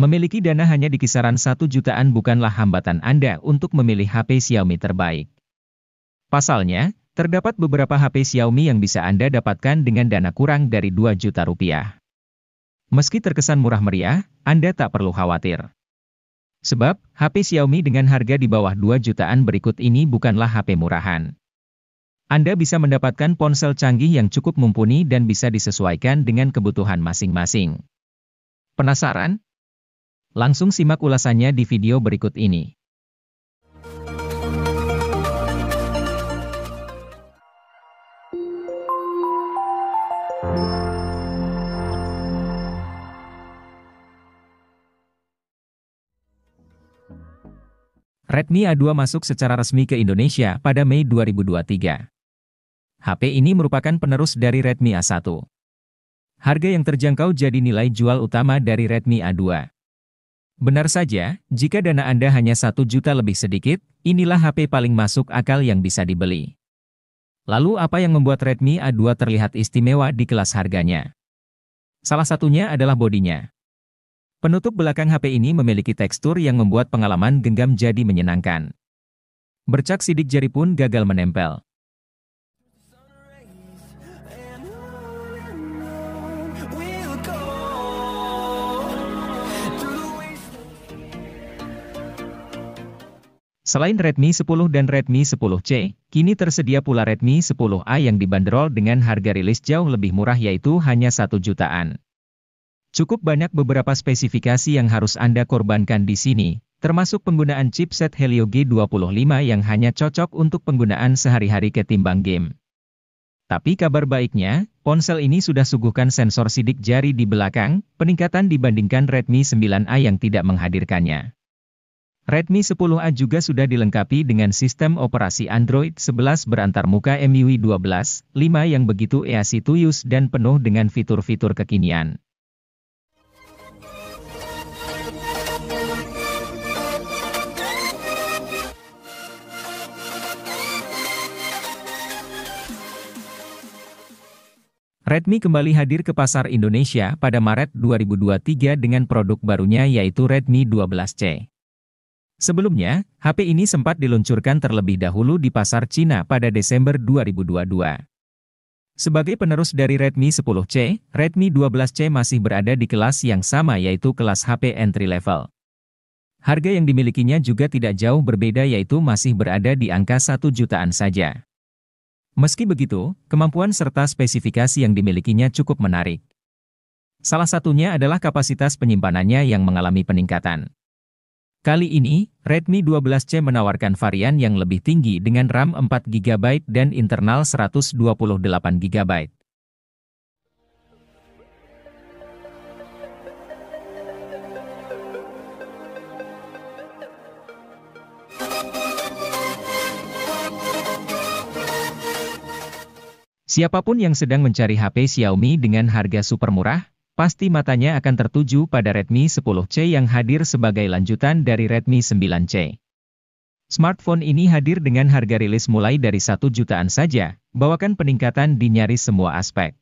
Memiliki dana hanya di kisaran 1 jutaan bukanlah hambatan Anda untuk memilih HP Xiaomi terbaik. Pasalnya, terdapat beberapa HP Xiaomi yang bisa Anda dapatkan dengan dana kurang dari 2 juta rupiah. Meski terkesan murah meriah, Anda tak perlu khawatir. Sebab, HP Xiaomi dengan harga di bawah 2 jutaan berikut ini bukanlah HP murahan. Anda bisa mendapatkan ponsel canggih yang cukup mumpuni dan bisa disesuaikan dengan kebutuhan masing-masing. Penasaran? Langsung simak ulasannya di video berikut ini. Redmi A2 masuk secara resmi ke Indonesia pada Mei 2023. HP ini merupakan penerus dari Redmi A1. Harga yang terjangkau jadi nilai jual utama dari Redmi A2. Benar saja, jika dana Anda hanya 1 juta lebih sedikit, inilah HP paling masuk akal yang bisa dibeli. Lalu apa yang membuat Redmi A2 terlihat istimewa di kelas harganya? Salah satunya adalah bodinya. Penutup belakang HP ini memiliki tekstur yang membuat pengalaman genggam jadi menyenangkan. Bercak sidik jari pun gagal menempel. Selain Redmi 10 dan Redmi 10C, kini tersedia pula Redmi 10A yang dibanderol dengan harga rilis jauh lebih murah yaitu hanya 1 jutaan. Cukup banyak beberapa spesifikasi yang harus Anda korbankan di sini, termasuk penggunaan chipset Helio G25 yang hanya cocok untuk penggunaan sehari-hari ketimbang game. Tapi kabar baiknya, ponsel ini sudah suguhkan sensor sidik jari di belakang, peningkatan dibandingkan Redmi 9A yang tidak menghadirkannya. Redmi 10A juga sudah dilengkapi dengan sistem operasi Android 11 berantarmuka MIUI 12.5 yang begitu easy to use dan penuh dengan fitur-fitur kekinian. Redmi kembali hadir ke pasar Indonesia pada Maret 2023 dengan produk barunya yaitu Redmi 12C. Sebelumnya, HP ini sempat diluncurkan terlebih dahulu di pasar Cina pada Desember 2022. Sebagai penerus dari Redmi 10C, Redmi 12C masih berada di kelas yang sama yaitu kelas HP entry level. Harga yang dimilikinya juga tidak jauh berbeda yaitu masih berada di angka 1 jutaan saja. Meski begitu, kemampuan serta spesifikasi yang dimilikinya cukup menarik. Salah satunya adalah kapasitas penyimpanannya yang mengalami peningkatan. Kali ini, Redmi 12C menawarkan varian yang lebih tinggi dengan RAM 4GB dan internal 128GB. Siapapun yang sedang mencari HP Xiaomi dengan harga super murah, pasti matanya akan tertuju pada Redmi 10C yang hadir sebagai lanjutan dari Redmi 9C. Smartphone ini hadir dengan harga rilis mulai dari 1 jutaan saja, bawakan peningkatan di nyaris semua aspek.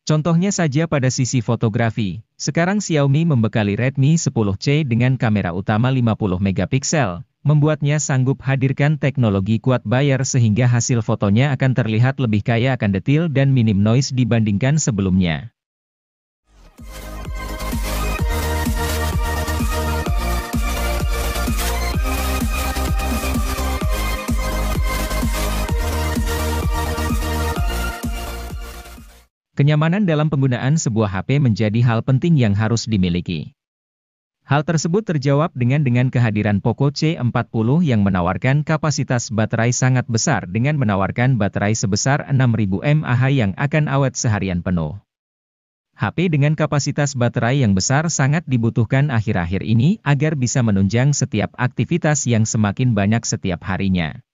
Contohnya saja pada sisi fotografi, sekarang Xiaomi membekali Redmi 10C dengan kamera utama 50 megapiksel, membuatnya sanggup hadirkan teknologi quad bayar sehingga hasil fotonya akan terlihat lebih kaya akan detail dan minim noise dibandingkan sebelumnya. Kenyamanan dalam penggunaan sebuah HP menjadi hal penting yang harus dimiliki. Hal tersebut terjawab dengan kehadiran Poco C40 yang menawarkan kapasitas baterai sangat besar dengan menawarkan baterai sebesar 6000 mAh yang akan awet seharian penuh. HP dengan kapasitas baterai yang besar sangat dibutuhkan akhir-akhir ini agar bisa menunjang setiap aktivitas yang semakin banyak setiap harinya.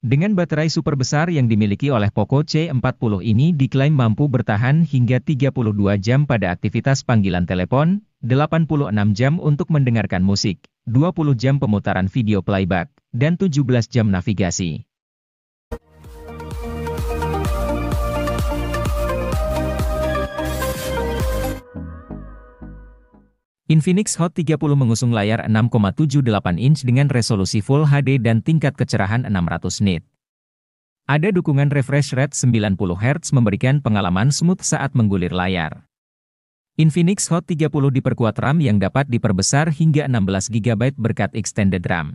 Dengan baterai super besar yang dimiliki oleh Poco C40 ini diklaim mampu bertahan hingga 32 jam pada aktivitas panggilan telepon, 86 jam untuk mendengarkan musik, 20 jam pemutaran video playback, dan 17 jam navigasi. Infinix Hot 30 mengusung layar 6,78 inch dengan resolusi Full HD dan tingkat kecerahan 600 nit. Ada dukungan refresh rate 90 Hz memberikan pengalaman smooth saat menggulir layar. Infinix Hot 30 diperkuat RAM yang dapat diperbesar hingga 16 GB berkat extended RAM.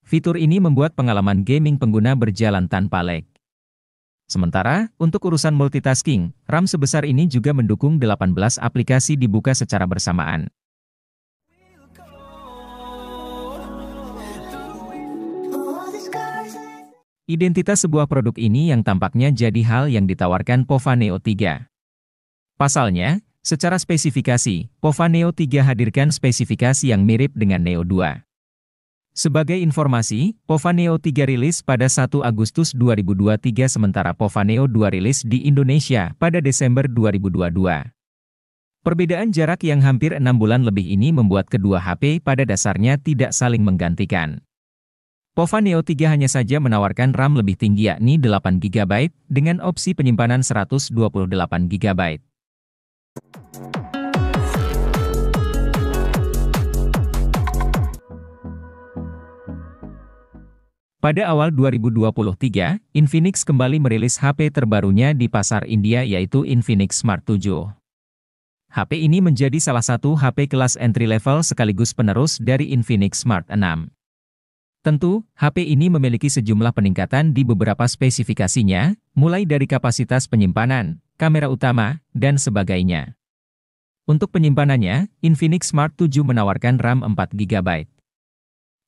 Fitur ini membuat pengalaman gaming pengguna berjalan tanpa lag. Sementara, untuk urusan multitasking, RAM sebesar ini juga mendukung 18 aplikasi dibuka secara bersamaan. Identitas sebuah produk ini yang tampaknya jadi hal yang ditawarkan Pova Neo 3. Pasalnya, secara spesifikasi, Pova Neo 3 hadirkan spesifikasi yang mirip dengan Neo 2. Sebagai informasi, Pova Neo 3 rilis pada 1 Agustus 2023 sementara Pova Neo 2 rilis di Indonesia pada Desember 2022. Perbedaan jarak yang hampir 6 bulan lebih ini membuat kedua HP pada dasarnya tidak saling menggantikan. Pova Neo 3 hanya saja menawarkan RAM lebih tinggi yakni 8 GB, dengan opsi penyimpanan 128 GB. Pada awal 2023, Infinix kembali merilis HP terbarunya di pasar India yaitu Infinix Smart 7. HP ini menjadi salah satu HP kelas entry level sekaligus penerus dari Infinix Smart 6. Tentu, HP ini memiliki sejumlah peningkatan di beberapa spesifikasinya, mulai dari kapasitas penyimpanan, kamera utama, dan sebagainya. Untuk penyimpanannya, Infinix Smart 7 menawarkan RAM 4 GB.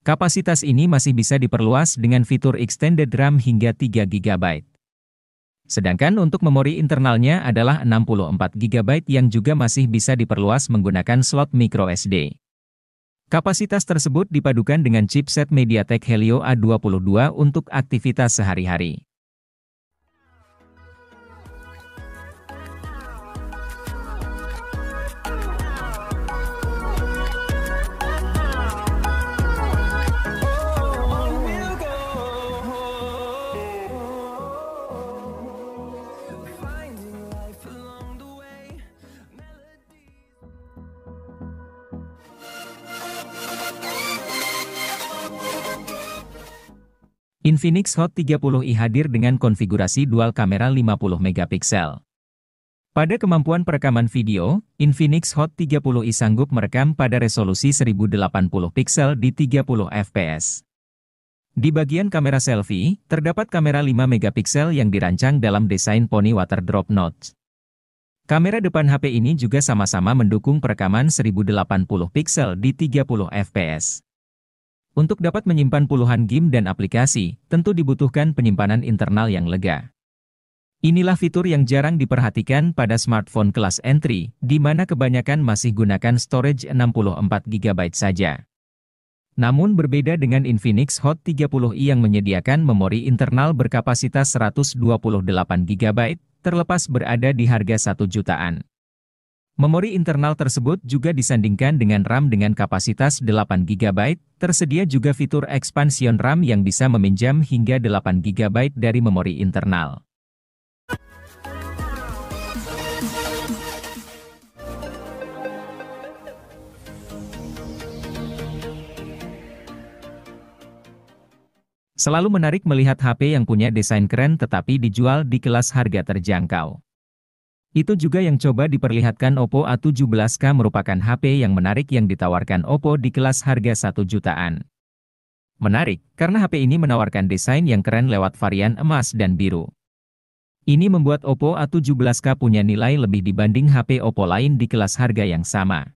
Kapasitas ini masih bisa diperluas dengan fitur extended RAM hingga 3 GB. Sedangkan untuk memori internalnya adalah 64 GB yang juga masih bisa diperluas menggunakan slot microSD. Kapasitas tersebut dipadukan dengan chipset MediaTek Helio A22 untuk aktivitas sehari-hari. Infinix Hot 30i hadir dengan konfigurasi dual kamera 50 megapiksel. Pada kemampuan perekaman video, Infinix Hot 30i sanggup merekam pada resolusi 1080 piksel di 30 fps. Di bagian kamera selfie, terdapat kamera 5 megapiksel yang dirancang dalam desain Pony Water Drop Notch. Kamera depan HP ini juga sama-sama mendukung perekaman 1080 piksel di 30 fps. Untuk dapat menyimpan puluhan game dan aplikasi, tentu dibutuhkan penyimpanan internal yang lega. Inilah fitur yang jarang diperhatikan pada smartphone kelas entry, di mana kebanyakan masih gunakan storage 64 GB saja. Namun berbeda dengan Infinix Hot 30i yang menyediakan memori internal berkapasitas 128 GB, terlepas berada di harga 1 jutaan. Memori internal tersebut juga disandingkan dengan RAM dengan kapasitas 8 GB, tersedia juga fitur expansion RAM yang bisa meminjam hingga 8 GB dari memori internal. Selalu menarik melihat HP yang punya desain keren tetapi dijual di kelas harga terjangkau. Itu juga yang coba diperlihatkan Oppo A17K merupakan HP yang menarik yang ditawarkan Oppo di kelas harga 1 jutaan. Menarik, karena HP ini menawarkan desain yang keren lewat varian emas dan biru. Ini membuat Oppo A17K punya nilai lebih dibanding HP Oppo lain di kelas harga yang sama.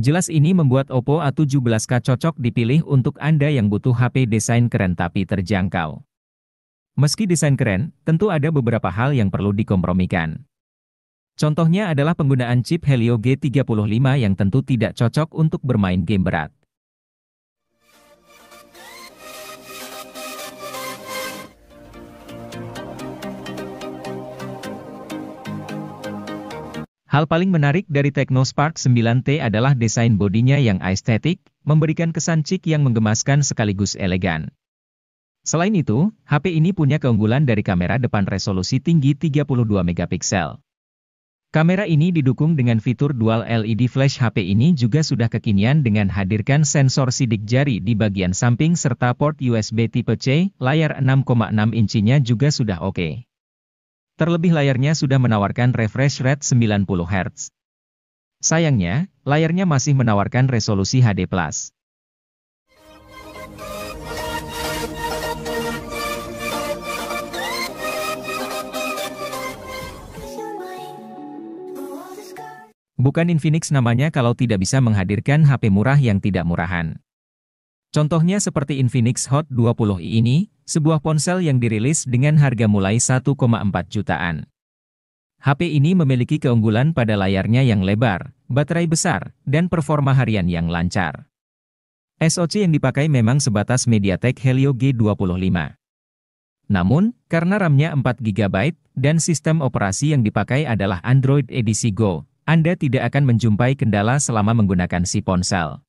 Jelas ini membuat Oppo A17K cocok dipilih untuk Anda yang butuh HP desain keren tapi terjangkau. Meski desain keren, tentu ada beberapa hal yang perlu dikompromikan. Contohnya adalah penggunaan chip Helio G35 yang tentu tidak cocok untuk bermain game berat. Hal paling menarik dari Technospark 9T adalah desain bodinya yang estetik, memberikan kesan chic yang menggemaskan sekaligus elegan. Selain itu, HP ini punya keunggulan dari kamera depan resolusi tinggi 32 megapiksel. Kamera ini didukung dengan fitur Dual LED Flash. HP ini juga sudah kekinian dengan hadirkan sensor sidik jari di bagian samping serta port USB tipe C, layar 6,6 inchinya juga sudah oke. Terlebih layarnya sudah menawarkan refresh rate 90 Hz. Sayangnya, layarnya masih menawarkan resolusi HD+. Bukan Infinix namanya kalau tidak bisa menghadirkan HP murah yang tidak murahan. Contohnya seperti Infinix Hot 20i ini, sebuah ponsel yang dirilis dengan harga mulai 1,4 jutaan. HP ini memiliki keunggulan pada layarnya yang lebar, baterai besar, dan performa harian yang lancar. SoC yang dipakai memang sebatas MediaTek Helio G25. Namun, karena RAM-nya 4 GB dan sistem operasi yang dipakai adalah Android edisi Go, Anda tidak akan menjumpai kendala selama menggunakan si ponsel.